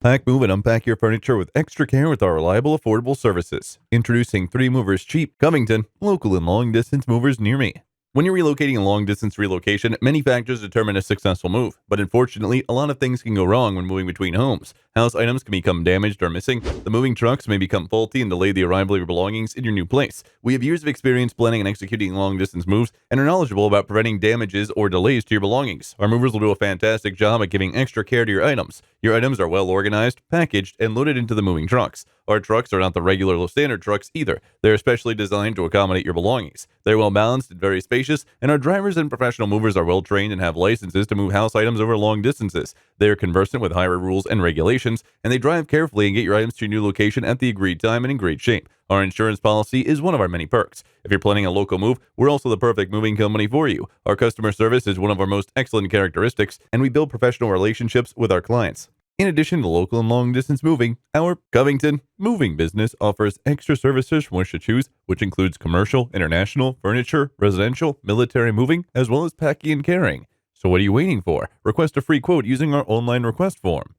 Pack, move, and unpack your furniture with extra care with our reliable, affordable services. Introducing 3 Movers Cheap, Covington, local and long distance movers near me. When you're relocating a long distance relocation, many factors determine a successful move. But unfortunately, a lot of things can go wrong when moving between homes. House items can become damaged or missing. The moving trucks may become faulty and delay the arrival of your belongings in your new place. We have years of experience planning and executing long distance moves and are knowledgeable about preventing damages or delays to your belongings. Our movers will do a fantastic job at giving extra care to your items. Your items are well organized, packaged, and loaded into the moving trucks. Our trucks are not the regular standard trucks either. They're specially designed to accommodate your belongings. They're well balanced and very spacious, and our drivers and professional movers are well trained and have licenses to move house items over long distances. They are conversant with highway rules and regulations, and they drive carefully and get your items to your new location at the agreed time and in great shape. Our insurance policy is one of our many perks. If you're planning a local move, we're also the perfect moving company for you. Our customer service is one of our most excellent characteristics, and we build professional relationships with our clients. In addition to local and long distance moving, our Covington moving business offers extra services from which to choose, which includes commercial, international, furniture, residential, military moving, as well as packing and carrying. So what are you waiting for? Request a free quote using our online request form.